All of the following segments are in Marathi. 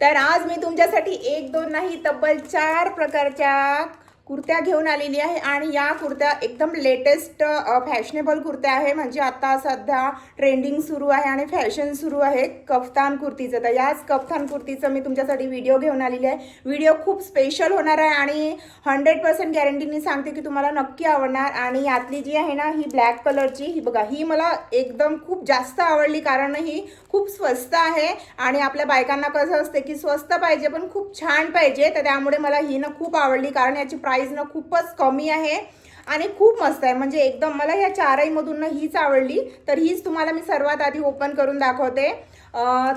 तर आज मी तुमच्यासाठी एक दोन नाही तब्बल 4 प्रकारच्या कुर्त्या घेऊन आलेली आहे आणि या कुर्त्या एकदम लेटेस्ट फॅशनेबल कुर्त्या आहे. म्हणजे आता सध्या ट्रेंडिंग सुरू आहे आणि फॅशन सुरू आहे कफ्तान कुर्तीचं. तर याच कफ्तान कुर्तीचं मी तुमच्यासाठी व्हिडिओ घेऊन आलेली आहे. व्हिडिओ खूप स्पेशल होणार आहे आणि 100% गॅरंटीने सांगते की तुम्हाला नक्की आवडणार. आणि यातली जी आहे ना ही ब्लॅक कलरची, ही बघा, ही मला एकदम खूप जास्त आवडली कारण ही खूप स्वस्त आहे आणि आपल्या बायकांना कसं असते की स्वस्त पाहिजे पण खूप छान पाहिजे. तर त्यामुळे मला ही ना खूप आवडली कारण याची प्राइस ना खूपच कमी आहे आणि खूप मस्त आहे. म्हणजे एकदम मला या चारहीमधून ना हीच आवडली. तर हीच तुम्हाला मी सर्वात आधी ओपन करून दाखवते.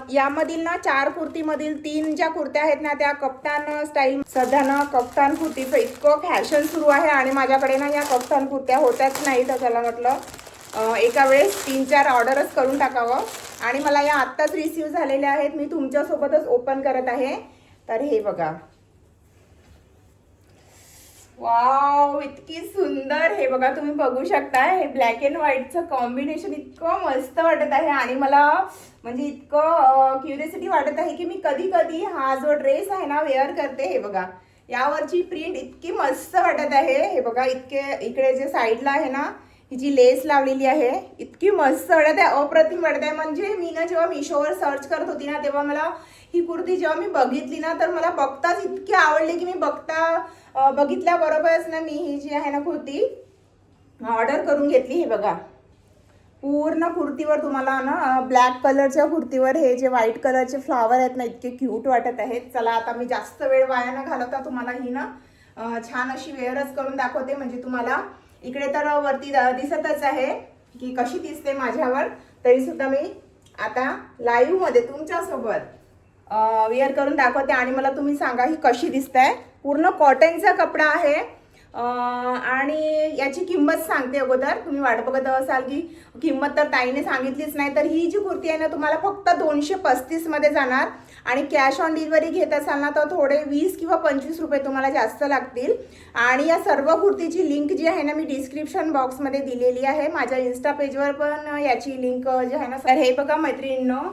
यामधील ना 4 कुर्तीमधील 3 ज्या कुर्त्या आहेत ना त्या कफ्तान स्टाईल. सध्या ना कफ्तान कुर्तीचं इतकं फॅशन सुरू आहे आणि माझ्याकडे ना या कफ्तान कुर्त्या होत्याच नाही. तर त्याला म्हटलं एका वेळेस 3-4 ऑर्डरच करून टाकावं आणि मला या आत्ताच रिसीव झालेल्या आहेत. मी तुमच्यासोबतच ओपन करत आहे. तर हे बघा, वाव, इतकी सुंदर. हे बघा, तुम्ही बघू शकता हे ब्लॅक अँड व्हाईटचं कॉम्बिनेशन इतकं मस्त वाटत आहे आणि मला म्हणजे इतकं क्युरियोसिटी वाटत आहे की मी कधी कधी हा जो ड्रेस आहे ना वेअर करते. हे बघा, यावरची प्रिंट इतकी मस्त वाटत आहे. हे बघा, इकडे जे साईडला आहे ना ही जी लेस लावलेली आहे इतकी मस्त वाटत आहे, अप्रतिम वाटत आहे. म्हणजे मी ना जेव्हा मिशोवर सर्च करत होती ना तेव्हा मला ही कुर्ती जेव्हा मी बघितली ना तर मला बघताच इतकी आवडली की मी बघितल्याबरोबरच ना मी ही जी आहे ना कुर्ती ऑर्डर करून घेतली. हे बघा, पूर्ण कुर्तीवर तुम्हाला ना ब्लॅक कलरच्या कुर्तीवर हे जे व्हाईट कलरचे फ्लावर आहेत ना इतके क्यूट वाटत आहेत. चला आता मी जास्त वेळ वाया न घालवता तुम्हाला ही ना छान अशी वेअरच करून दाखवते. म्हणजे तुम्हाला इकडे तर वरती दिसतच आहे की कशी दिसते माझ्यावर, तरी सुद्धा मी आता लाईव्ह मध्ये तुमच्यासोबत वेअर करून दाखवते आणि मला तुम्ही सांगा ही कशी दिसते. पूर्ण कॉटनचा कपडा आहे आणि याची किंमत सांगते अगोदर. तुम्ही वाट बघत असाल की किंमत तर ताईने सांगितलीच नाही. तर ही जी कुर्ती आहे ना तुम्हाला फक्त 235 मध्ये जाणार आणि कॅश ऑन डिलिव्हरी घेत असाल ना तर थोडे 20 किंवा 25 रुपये तुम्हाला जास्त लागतील. आणि या सर्व कुर्तीची लिंक जी आहे ना मी डिस्क्रिप्शन बॉक्समध्ये दिलेली आहे. माझ्या इन्स्टा पेजवर पण याची लिंक जी आहे ना. तर हे बघा मैत्रिणींनो,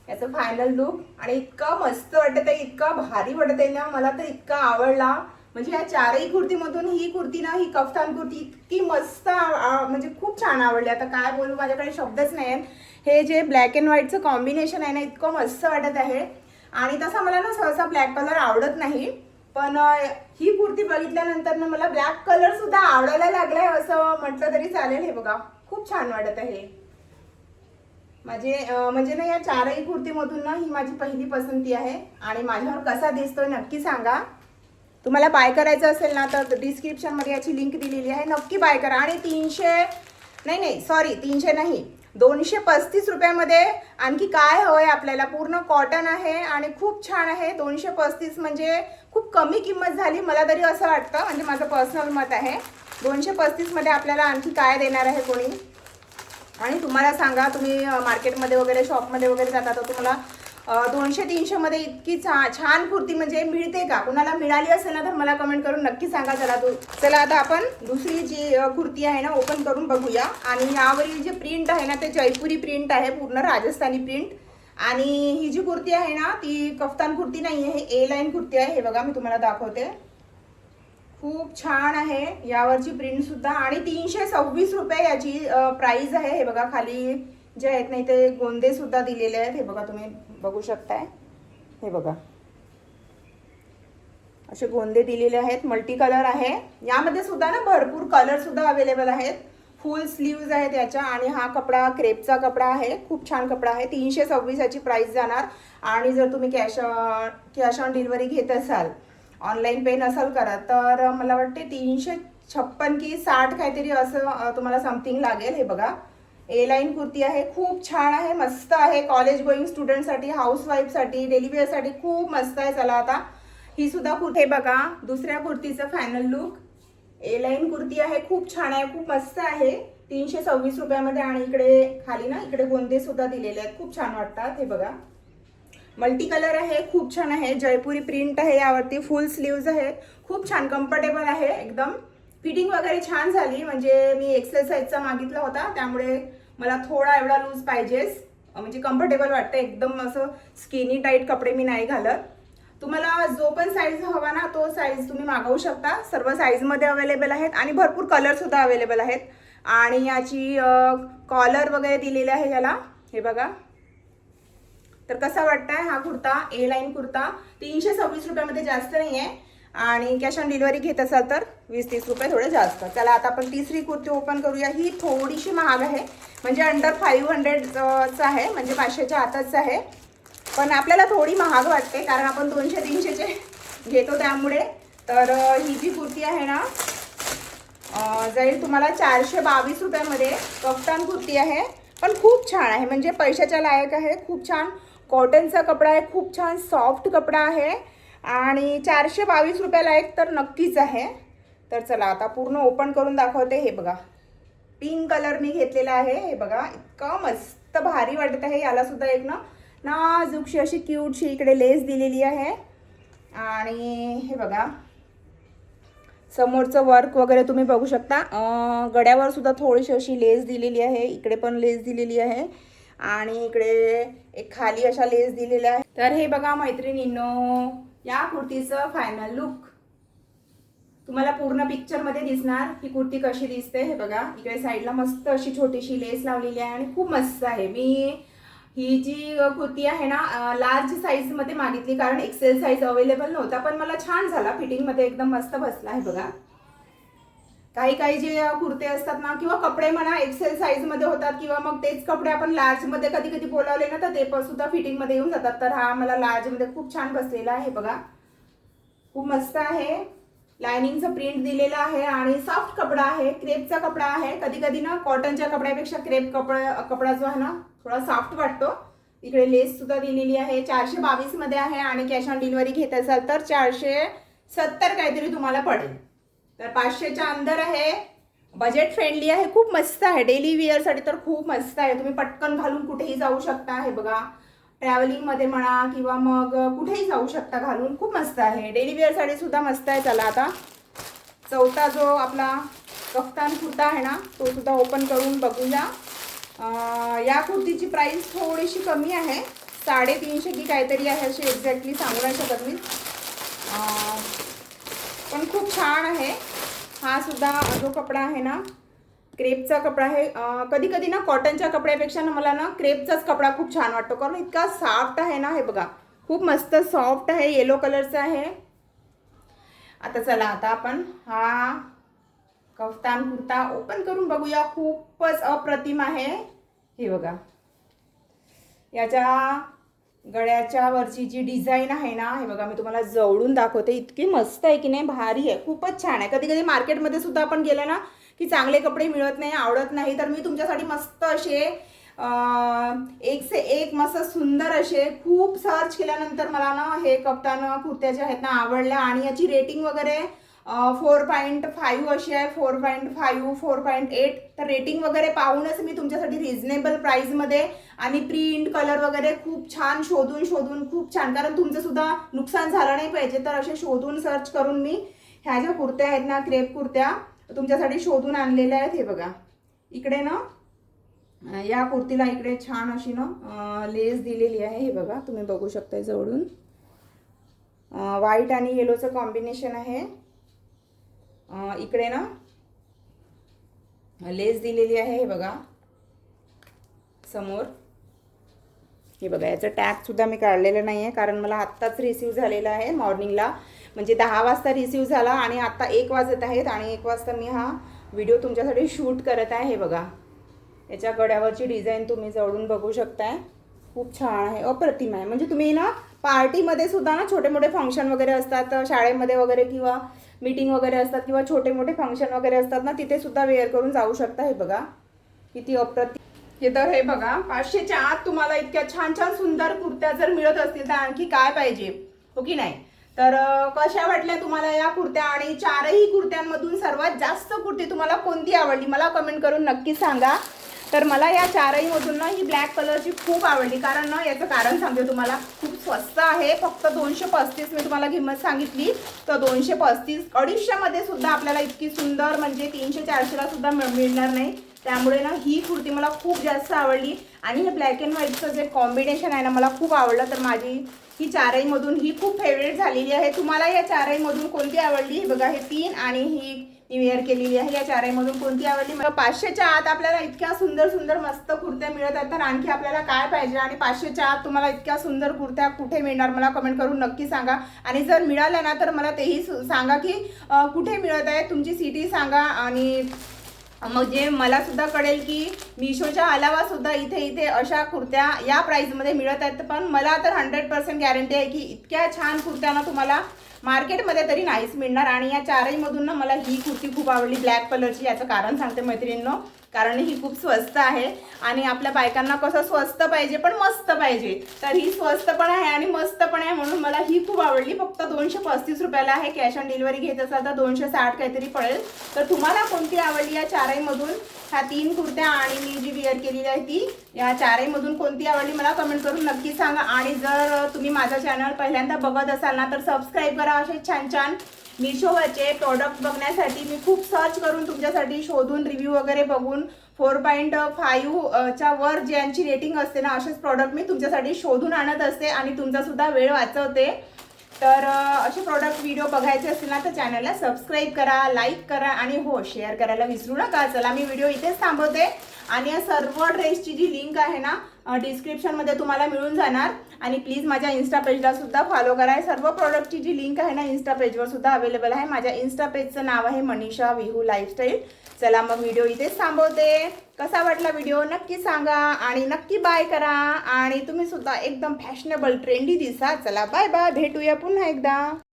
याचं फायनल लुक आणि इतका मस्त वाटत आहे, इतका भारी वाटत आहे ना, मला तर इतका आवडला. म्हणजे या चारही कुर्तीमधून ही कुर्ती ना, ही कफ्तान कुर्ती इतकी मस्त म्हणजे खूप छान आवडली. आता काय बोलू, माझ्याकडे शब्दच नाही आहेत. हे जे ब्लॅक अँड व्हाईटचं कॉम्बिनेशन आहे ना इतकं मस्त वाटत आहे. आणि तसा मला ना सहसा ब्लॅक कलर आवडत नाही, पण ही कुर्ती बघितल्यानंतर ना मला ब्लॅक कलर सुद्धा आवडायला लागलाय असं म्हटलं तरी चालेल. हे बघा, खूप छान वाटत आहे. म्हणजे ना या चारही कुर्तीमधून ना ही माझी पहिली पसंती आहे आणि माझ्यावर कसा दिसतोय नक्की सांगा. तुम्हाला बाय करायचं असेल ना तर डिस्क्रिप्शनमध्ये याची लिंक दिलेली आहे, नक्की बाय करा. आणि 300 नाही 235 रुपयामध्ये आणखी काय हवंय आपल्याला. पूर्ण कॉटन आहे आणि खूप छान आहे. 235 म्हणजे खूप कमी किंमत झाली मला तरी असं वाटतं. म्हणजे माझं पर्सनल मत आहे. 235 मध्ये आपल्याला आणखी काय देणार आहे कोणी. आणि तुम्हाला सांगा, तुम्ही मार्केटमध्ये वगैरे शॉपमध्ये वगैरे जाता तर तुम्हाला 200-300 मध्ये इतकी छान कुर्ती म्हणजे मिळते का. कुणाला मिळाली असेल ना तर मला कमेंट करून नक्की सांगा. चला आता आपण दुसरी जी कुर्ती आहे ना ओपन करून बघूया. आणि यावरील जे प्रिंट आहे ना ते जयपुरी प्रिंट आहे, पूर्ण राजस्थानी प्रिंट. आणि ही जी कुर्ती आहे ना ती कफ्तान कुर्ती नाही आहे, ए लाईन कुर्ती आहे. हे बघा, मी तुम्हाला दाखवते, खूप छान आहे. यावरची प्रिंट सुद्धा आणि 326 रुपये याची प्राइस आहे. हे बघा, खाली जे आहेत नाही ते गोंदे सुद्धा दिलेले आहेत. हे बघा, तुम्ही बघू शकताय. हे बघा, असे गोंदे दिलेले आहेत. मल्टी कलर आहे. यामध्ये सुद्धा ना भरपूर कलर सुद्धा अवेलेबल आहेत. फुल स्लीव्ज आहेत याच्या. आणि हा कपडा क्रेपचा कपडा आहे, खूप छान कपडा आहे. 326 याची प्राइस जाणार. आणि जर तुम्ही कॅश ऑन डिलिव्हरी घेत असाल, ऑनलाईन पे नसाल करत, तर मला वाटते 356 की 60 काहीतरी असं तुम्हाला समथिंग लागेल. हे बघा, ए लाईन कुर्ती आहे, खूप छान आहे, मस्त आहे. कॉलेज गोईंग स्टुडंटसाठी, हाऊसवाईफसाठी, डेली वेअरसाठी खूप मस्त आहे. चला आता ही सुद्धा कुर्ती बघा, दुसऱ्या कुर्तीचं फायनल लुक. ए लाईन कुर्ती आहे, खूप छान आहे, खूप मस्त आहे. 326 रुपयामध्ये. आणि इकडे खाली ना इकडे गोंदे सुद्धा दिलेले आहेत, खूप छान वाटतात. हे बघा, मल्टी कलर आहे, खूप छान आहे. जयपुरी प्रिंट आहे यावरती, फुल स्लीव्ज आहे, खूप छान कम्फर्टेबल आहे. एकदम फिटिंग वगैरे छान झाली. म्हणजे मी एक्सेल साईजचा मागितला होता त्यामुळे मला थोडा एवढा लूज पाहिजेच. म्हणजे कम्फर्टेबल वाटतं एकदम. असं स्किनी टाईट कपडे मी नाही घालत. तुम्हाला जो पण साईज हवा ना तो साईज तुम्ही मागवू शकता. सर्व साईजमध्ये अवेलेबल आहेत आणि भरपूर कलरसुद्धा अवेलेबल आहेत. आणि याची कॉलर वगैरे दिलेली आहे याला, हे बघा. तर कसा वाटतंय हा कुर्ता? ए लाईन कुर्ता 326 रुपयामध्ये, जास्त नाही आहे. आणि कॅश ऑन डिलिव्हरी घेत असाल तर 20-30 रुपये थोडे जास्त. चला आता आपण तिसरी कुर्ती ओपन करूया. ही थोडीशी महाग आहे, म्हणजे अंडर 500च आहे, म्हणजे 500च्या आतच आहे. पण आपल्याला थोडी महाग वाटते कारण आपण 200-300चे घेतो त्यामुळे. तर ही जी कुर्ती आहे ना जाईल तुम्हाला 422 रुपयामध्ये. कफ्तान कुर्ती आहे, पण खूप छान आहे, म्हणजे पैशाच्या लायक आहे. खूप छान कॉटनचा कपडा आहे, खूप छान सॉफ्ट कपडा आहे आणि 422 रुपयाला एक तर नक्कीच आहे. तर चला आता पूर्ण ओपन करून दाखवते. हे बघा, पिंक कलर मी घेतलेला आहे. हे बघा, इतकं मस्त भारी वाटत आहे. याला सुद्धा एक नाजूकशी अशी क्यूटशी इकडे लेस दिलेली आहे. आणि हे बघा समोरचं वर्क वगैरे तुम्ही बघू शकता. गड्यावर सुद्धा थोडीशी अशी लेस दिलेली आहे, इकडे पण लेस दिलेली आहे आणि इकडे एक खाली अशा लेस दिलेल्या आहे. तर हे बघा मैत्रिणींनो, या कुर्तीचं फायनल लुक तुम्हाला पूर्ण पिक्चरमध्ये दिसणार. ही कुर्ती कशी दिसते हे बघा. इकडे साईडला मस्त अशी छोटीशी लेस लावलेली आहे आणि खूप मस्त आहे. मी ही जी कुर्ती आहे ना लार्ज साईजमध्ये मागितली कारण एक्सेल साईज अवेलेबल नव्हता, पण मला छान झाला, फिटिंगमध्ये एकदम मस्त बसला आहे बघा. काही जे कुर्ते असतात ना किंवा कपडे म्हणा एक्सेल साईजमध्ये होतात किंवा मग तेच कपडे आपण लार्जमध्ये कधी कधी बोलावले ना तर ते पण सुद्धा फिटिंगमध्ये येऊन जातात. तर हा मला लार्जमध्ये खूप छान बसलेला आहे बघा, खूप मस्त आहे. लायनिंगचं प्रिंट दिलेलं आहे आणि सॉफ्ट कपडा आहे, क्रेपचा कपडा आहे. कधी कधी ना कॉटनच्या कपड्यापेक्षा क्रेप कपडा जो आहे ना थोडा सॉफ्ट वाटतो. इकडे लेस सुद्धा दिलेली आहे. 422 मध्ये आहे आणि कॅश ऑन डिलिव्हरी घेत असाल तर 470 काहीतरी तुम्हाला पडेल. तर 500च्या अंदर आहे, बजेट फ्रेंडली आहे, खूप मस्त आहे. डेली वेअरसाठी तर खूप मस्त आहे. तुम्ही पटकन घालून कुठेही जाऊ शकता. हे बघा, ट्रॅव्हलिंगमध्ये म्हणा किंवा मग कुठेही जाऊ शकता घालून, खूप मस्त आहे. डेली वेअरसाठी सुद्धा मस्त आहे. चला आता चौथा जो आपला कफ्तान कुर्ता आहे ना तो सुद्धा ओपन करून बघूया. या कुर्तीची प्राइस थोडीशी कमी आहे, 350 की काहीतरी आहे, अशी एक्झॅक्टली सांगू नाही शकत मी. पण खूप छान आहे. हा सुद्धा जो कपडा आहे ना क्रेपचा कपडा आहे. कधी कधी ना कॉटनच्या कपड्यापेक्षा ना मला ना क्रेपचाच कपडा खूप छान वाटतो कारण इतका सॉफ्ट आहे ना. हे बघा, खूप मस्त सॉफ्ट आहे, येलो कलरचा आहे. आता चला आता आपण हा कफ्तान कुर्ता ओपन करून बघूया. खूपच अप्रतिम आहे. हे बघा, याच्या गळ्याच्या वरची जी डिझाईन आहे ना हे बघा, मी तुम्हाला जवळून दाखवते. इतकी मस्त आहे की नाही, भारी आहे, खूपच छान आहे. कधी कधी मार्केटमध्ये सुद्धा आपण गेलं ना की चांगले कपडे मिळत नाही, आवडत नाही, तर मी तुमच्यासाठी मस्त असे एक से एक मस्त सुंदर असे खूप सर्च केल्यानंतर मला ना हे कफ्तान कुर्त्या जे आहेत ना आवडल्या. आणि याची रेटिंग वगैरे 4.5 अशी आहे, 4.5, 4.8. तर रेटिंग वगैरे पाहूनच मी तुमच्यासाठी रिझनेबल प्राईजमध्ये आणि प्रिंट कलर वगैरे खूप छान शोधून खूप छान, कारण तुमचं सुद्धा नुकसान झालं नाही पाहिजे, तर असे शोधून सर्च करून मी ह्या ज्या कुर्त्या आहेत ना क्रेप कुर्त्या तुमच्यासाठी शोधून आणलेल्या आहेत. हे बघा, इकडे ना या कुर्तीला इकडे छान अशी ना लेस दिलेली आहे. हे बघा, तुम्ही बघू शकता जवळून. व्हाईट आणि येलोचं कॉम्बिनेशन आहे. इकडे ना लेस दिलेली आहे. हे बघा समोर. हे बघा, याचं टॅग सुद्धा मी काढलेलं नाही आहे कारण मला आत्ताच रिसीव झालेला आहे मॉर्निंगला, म्हणजे 10 वाजता रिसीव झाला आणि आता 1 वाजत आहेत आणि 1 वाजता मी हा व्हिडिओ तुमच्यासाठी शूट करत आहे. हे बघा, याच्या गड्यावरची डिझाईन तुम्ही जवळून बघू शकताय, खूप छान आहे, अप्रतिम आहे. म्हणजे तुम्ही ना पार्टीमध्ये सुद्धा ना छोटे मोठे फंक्शन वगैरे असतात शाळेमध्ये वगैरे किंवा मीटिंग वगैरे असतात किंवा छोटे मोठे फंक्शन वगैरे असतात ना तिथे सुद्धा वेअर करून जाऊ शकता. हे बघा किती अप्रतिम. हे तर हे बघा 500च्या आत तुम्हाला इतक्या छान छान सुंदर कुर्त्या जर मिळत असतील तर आणखी काय पाहिजे, हो की नाही. तर कशा वाटल्या तुम्हाला या कुर्त्या आणि 4ही कुर्त्यांमधून सर्वात जास्त कुर्ती तुम्हाला कोणती आवडली मला कमेंट करून नक्की सांगा. तर मला या 4हीमधून ना ही ब्लॅक कलरची खूप आवडली कारण ना याचं कारण सांगते तुम्हाला, खूप स्वस्त आहे, फक्त 235 मी तुम्हाला किंमत सांगितली तर 235. 250मध्ये सुद्धा आपल्याला इतकी सुंदर म्हणजे 300-400ला सुद्धा मिळणार नाही. त्यामुळे ना ही कुर्ती मला खूप जास्त आवडली आणि हे ब्लॅक अँड व्हाईटचं जे कॉम्बिनेशन आहे ना मला खूप आवडलं. तर माझी ही चारहीमधून ही खूप फेवरेट झालेली आहे. तुम्हाला या चारहीमधून कोणती आवडली? हे बघा, हे 3 आणि ही मी वेअर केलेली आहे. या चारहीमधून कोणती आवडली? मला 500च्या आत आपल्याला इतक्या सुंदर सुंदर मस्त कुर्त्या मिळत आहेत. तर आणखी आपल्याला काय पाहिजे? आणि 500च्या आत तुम्हाला इतक्या सुंदर कुर्त्या कुठे मिळणार? मला कमेंट करून नक्की सांगा. आणि जर मिळाल्या ना तर मला तेही सांगा की कुठे मिळत आहे, तुमची सिटी सांगा. आणि म्हणजे मला सुद्धा कळेल की मिशोच्या अलावा सुद्धा इथे अशा कुर्त्या या प्राइसमध्ये मिळत आहेत. पण मला तर 100% गॅरंटी आहे की इतक्या छान कुर्त्या ना तुम्हाला मार्केटमध्ये तरी नाहीच मिळणार. आणि या चारहीमधून ना मला ही कुर्ती खूप आवडली ब्लॅक कलरची. याचं कारण सांगते मैत्रिणींनो, कारण ही खूप स्वस्त आहे आणि आपल्या बायकांना कसं स्वस्त पाहिजे पण मस्त पाहिजे. तर ही स्वस्त पण आहे आणि मस्त पण आहे, म्हणून मला ही खूप आवडली. फक्त 235 रुपयाला आहे. कॅश ऑन डिलिव्हरी घेत असाल तर 260 काहीतरी पडेल. तर तुम्हाला कोणती आवडली या चारहीमधून? ह्या 3 कुर्त्या आणि मी जी वेअर केलेली आहे ती, या चारहीमधून कोणती आवडली मला कमेंट करून नक्की सांगा. आणि जर तुम्ही माझा चॅनल पहिल्यांदा बघत असाल ना तर सबस्क्राईब करा. असे छान छान मिशोवरचे प्रोडक्ट बघण्यासाठी मी खूप सर्च करून तुमच्यासाठी शोधून रिव्ह्यू वगैरे बघून 4.5च्या वर ज्यांची रेटिंग असते ना असेच प्रॉडक्ट मी तुमच्यासाठी शोधून आणत असते आणि तुमचा सुद्धा वेळ वाचवते. तर असे प्रॉडक्ट व्हिडिओ बघायचे असतील ना तर चॅनलला सबस्क्राईब करा, लाईक करा आणि हो शेअर करायला विसरू नका. चला मी व्हिडिओ इथेच थांबवते आणि या सर्व ड्रेसची जी लिंक आहे ना डिस्क्रिप्शनमध्ये तुम्हाला मिळून जाणार. आणि प्लीज माझ्या इन्स्टा पेजला सुद्धा फॉलो करा. सर्व प्रोडक्टची जी लिंक आहे ना इन्स्टा पेजवर सुद्धा अवेलेबल आहे. माझ्या इन्स्टा पेजचं नाव आहे मनीषा विहू लाईफस्टाईल. चला मग व्हिडिओ इथेच थांबवते. कसा वाटला व्हिडिओ नक्की सांगा आणि नक्की बाय करा. आणि तुम्ही सुद्धा एकदम फॅशनेबल ट्रेंडी दिसा. चला बाय बाय, भेटूया पुन्हा एकदा.